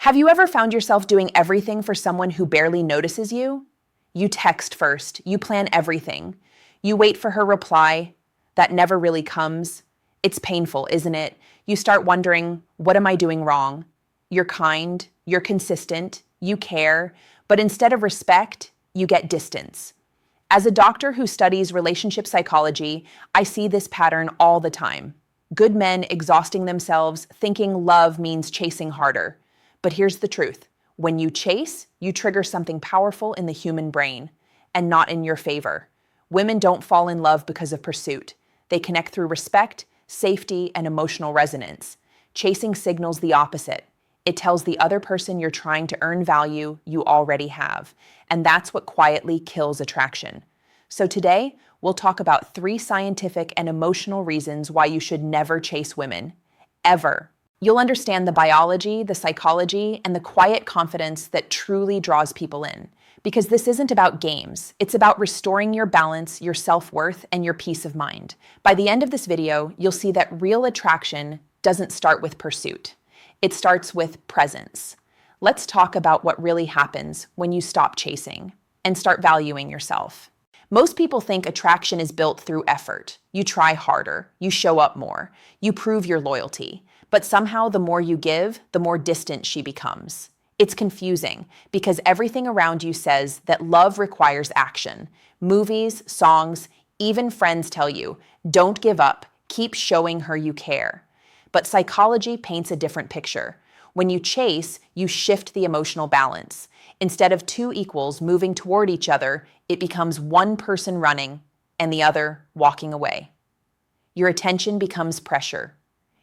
Have you ever found yourself doing everything for someone who barely notices you? You text first, you plan everything. You wait for her reply that never really comes. It's painful, isn't it? You start wondering, what am I doing wrong? You're kind, you're consistent, you care, but instead of respect, you get distance. As a doctor who studies relationship psychology, I see this pattern all the time. Good men exhausting themselves, thinking love means chasing harder. But here's the truth. When you chase, you trigger something powerful in the human brain, and not in your favor. Women don't fall in love because of pursuit. They connect through respect, safety, and emotional resonance. Chasing signals the opposite. It tells the other person you're trying to earn value you already have. And that's what quietly kills attraction. So today, we'll talk about 3 scientific and emotional reasons why you should never chase women. Ever. You'll understand the biology, the psychology, and the quiet confidence that truly draws people in. Because this isn't about games. It's about restoring your balance, your self-worth, and your peace of mind. By the end of this video, you'll see that real attraction doesn't start with pursuit. It starts with presence. Let's talk about what really happens when you stop chasing and start valuing yourself. Most people think attraction is built through effort. You try harder, you show up more, you prove your loyalty. But somehow the more you give, the more distant she becomes. It's confusing because everything around you says that love requires action. Movies, songs, even friends tell you, don't give up, keep showing her you care. But psychology paints a different picture. When you chase, you shift the emotional balance. Instead of 2 equals moving toward each other, it becomes one person running and the other walking away. Your attention becomes pressure.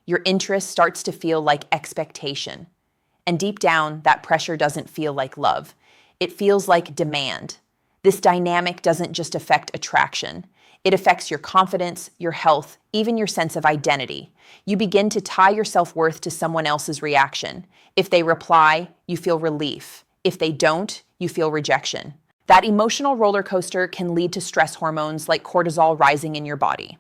Your interest starts to feel like expectation. And deep down, that pressure doesn't feel like love. It feels like demand. This dynamic doesn't just affect attraction. It affects your confidence, your health, even your sense of identity. You begin to tie your self-worth to someone else's reaction. If they reply, you feel relief. If they don't, you feel rejection. That emotional roller coaster can lead to stress hormones like cortisol rising in your body.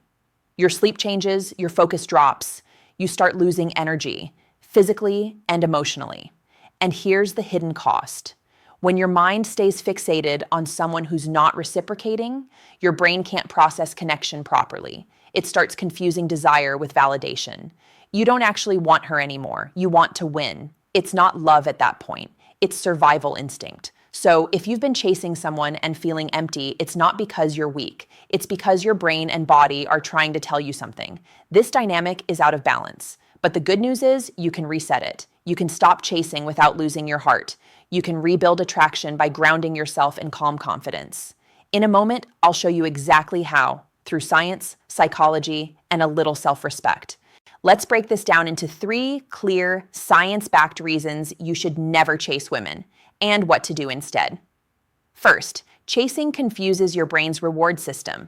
Your sleep changes, your focus drops. You start losing energy, physically and emotionally. And here's the hidden cost. When your mind stays fixated on someone who's not reciprocating, your brain can't process connection properly. It starts confusing desire with validation. You don't actually want her anymore. You want to win. It's not love at that point. It's survival instinct. So if you've been chasing someone and feeling empty, it's not because you're weak. It's because your brain and body are trying to tell you something. This dynamic is out of balance. But the good news is you can reset it. You can stop chasing without losing your heart. You can rebuild attraction by grounding yourself in calm confidence. In a moment, I'll show you exactly how, through science, psychology, and a little self-respect. Let's break this down into 3 clear, science-backed reasons you should never chase women, and what to do instead. First, chasing confuses your brain's reward system.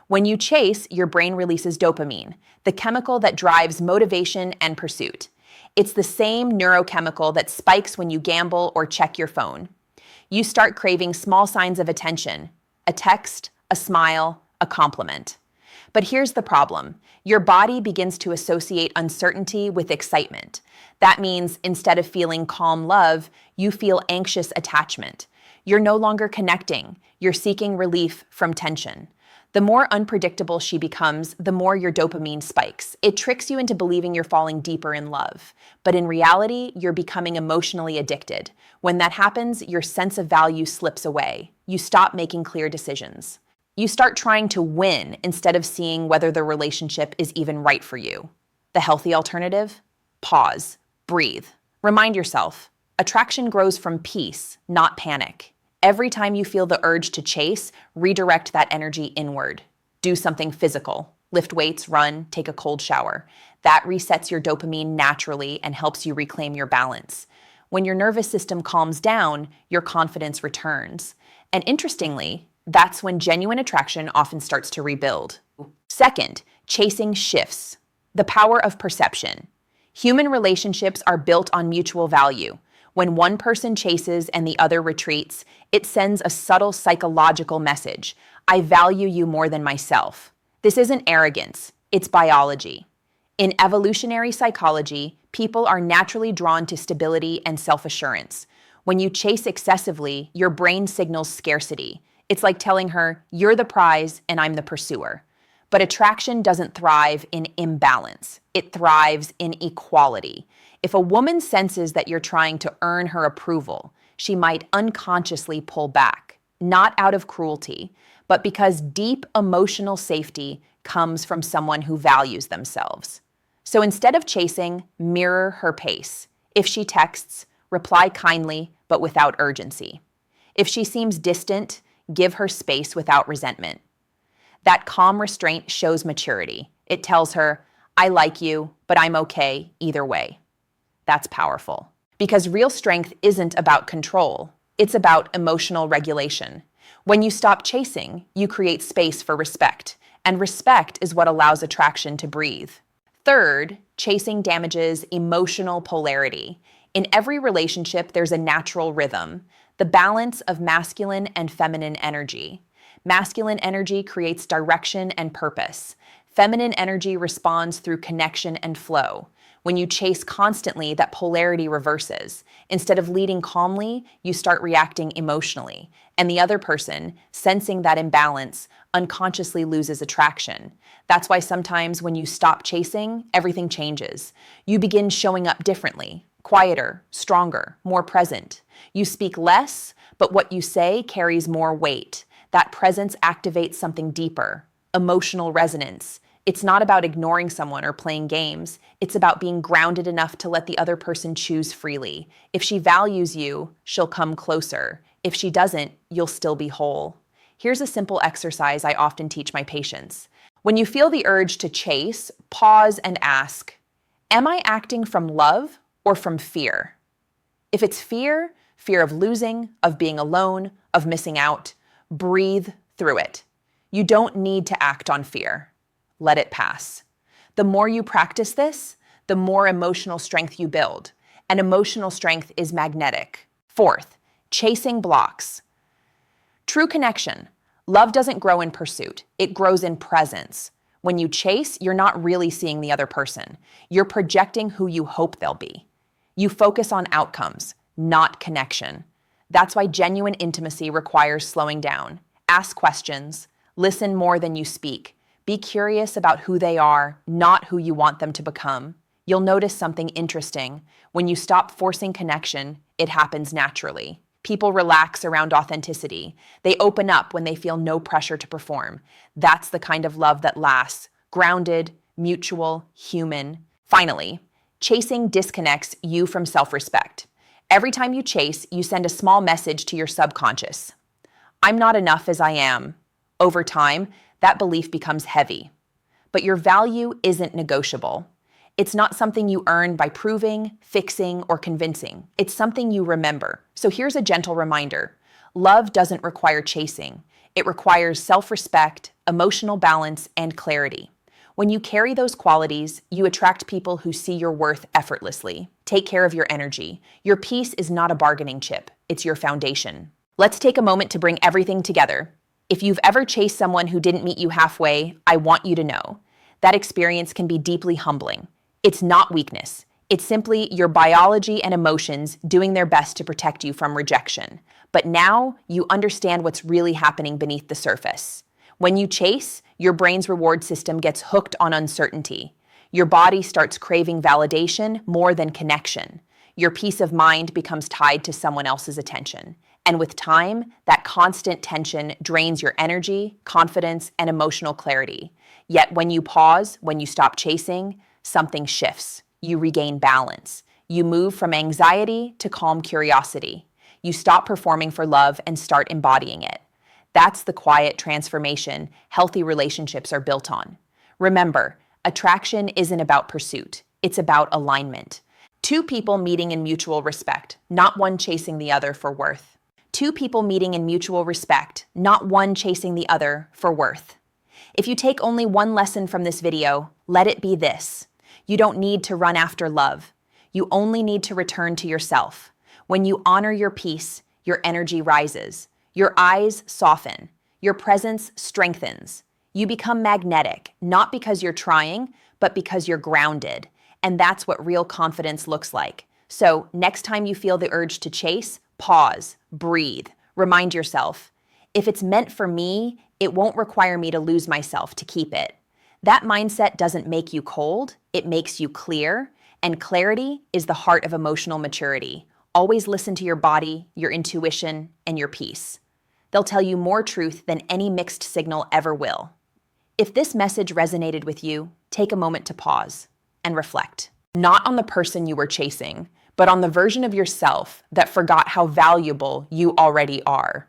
When you chase, your brain releases dopamine, the chemical that drives motivation and pursuit. It's the same neurochemical that spikes when you gamble or check your phone. You start craving small signs of attention, a text, a smile, a compliment. But here's the problem. Your body begins to associate uncertainty with excitement. That means instead of feeling calm love, you feel anxious attachment. You're no longer connecting. You're seeking relief from tension. The more unpredictable she becomes, the more your dopamine spikes. It tricks you into believing you're falling deeper in love. But in reality, you're becoming emotionally addicted. When that happens, your sense of value slips away. You stop making clear decisions. You start trying to win instead of seeing whether the relationship is even right for you. The healthy alternative? Pause. Breathe. Remind yourself, attraction grows from peace, not panic. Every time you feel the urge to chase, redirect that energy inward. Do something physical. Lift weights, run, take a cold shower. That resets your dopamine naturally and helps you reclaim your balance. When your nervous system calms down, your confidence returns. And interestingly, that's when genuine attraction often starts to rebuild. Second, chasing shifts. The power of perception. Human relationships are built on mutual value. When one person chases and the other retreats, it sends a subtle psychological message. I value you more than myself. This isn't arrogance, it's biology. In evolutionary psychology, people are naturally drawn to stability and self-assurance. When you chase excessively, your brain signals scarcity. It's like telling her, "You're the prize and I'm the pursuer." But attraction doesn't thrive in imbalance. It thrives in equality. If a woman senses that you're trying to earn her approval, she might unconsciously pull back, not out of cruelty, but because deep emotional safety comes from someone who values themselves. So instead of chasing, mirror her pace. If she texts, reply kindly but without urgency. If she seems distant, give her space without resentment. That calm restraint shows maturity. It tells her, "I like you, but I'm okay either way." That's powerful. Because real strength isn't about control. It's about emotional regulation. When you stop chasing, you create space for respect. And respect is what allows attraction to breathe. Third, chasing damages emotional polarity. In every relationship, there's a natural rhythm, the balance of masculine and feminine energy. Masculine energy creates direction and purpose. Feminine energy responds through connection and flow. When you chase constantly, that polarity reverses. Instead of leading calmly, you start reacting emotionally. And the other person, sensing that imbalance, unconsciously loses attraction. That's why sometimes when you stop chasing, everything changes. You begin showing up differently, quieter, stronger, more present. You speak less, but what you say carries more weight. That presence activates something deeper, emotional resonance. It's not about ignoring someone or playing games. It's about being grounded enough to let the other person choose freely. If she values you, she'll come closer. If she doesn't, you'll still be whole. Here's a simple exercise I often teach my patients. When you feel the urge to chase, pause and ask, am I acting from love or from fear? If it's fear, fear of losing, of being alone, of missing out, breathe through it. You don't need to act on fear. Let it pass. The more you practice this, the more emotional strength you build. And emotional strength is magnetic. Fourth, chasing blocks. True connection. Love doesn't grow in pursuit. It grows in presence. When you chase, you're not really seeing the other person. You're projecting who you hope they'll be. You focus on outcomes, not connection. That's why genuine intimacy requires slowing down. Ask questions. Listen more than you speak. Be curious about who they are, not who you want them to become. You'll notice something interesting. When you stop forcing connection, it happens naturally. People relax around authenticity. They open up when they feel no pressure to perform. That's the kind of love that lasts, grounded, mutual, human. Finally, chasing disconnects you from self-respect. Every time you chase, you send a small message to your subconscious. I'm not enough as I am. Over time, that belief becomes heavy. But your value isn't negotiable. It's not something you earn by proving, fixing, or convincing. It's something you remember. So here's a gentle reminder. Love doesn't require chasing. It requires self-respect, emotional balance, and clarity. When you carry those qualities, you attract people who see your worth effortlessly. Take care of your energy. Your peace is not a bargaining chip. It's your foundation. Let's take a moment to bring everything together. If you've ever chased someone who didn't meet you halfway, I want you to know that experience can be deeply humbling. It's not weakness. It's simply your biology and emotions doing their best to protect you from rejection. But now you understand what's really happening beneath the surface. When you chase, your brain's reward system gets hooked on uncertainty. Your body starts craving validation more than connection. Your peace of mind becomes tied to someone else's attention. And with time, that constant tension drains your energy, confidence, and emotional clarity. Yet when you pause, when you stop chasing, something shifts. You regain balance. You move from anxiety to calm curiosity. You stop performing for love and start embodying it. That's the quiet transformation healthy relationships are built on. Remember, attraction isn't about pursuit. It's about alignment. Two people meeting in mutual respect, not one chasing the other for worth. Two people meeting in mutual respect, not one chasing the other for worth. If you take only one lesson from this video, let it be this. You don't need to run after love. You only need to return to yourself. When you honor your peace, your energy rises. Your eyes soften. Your presence strengthens. You become magnetic, not because you're trying, but because you're grounded. And that's what real confidence looks like. So next time you feel the urge to chase, pause, breathe, remind yourself, if it's meant for me, it won't require me to lose myself to keep it. That mindset doesn't make you cold, it makes you clear, and clarity is the heart of emotional maturity. Always listen to your body, your intuition, and your peace. They'll tell you more truth than any mixed signal ever will. If this message resonated with you, take a moment to pause and reflect. Not on the person you were chasing, but on the version of yourself that forgot how valuable you already are.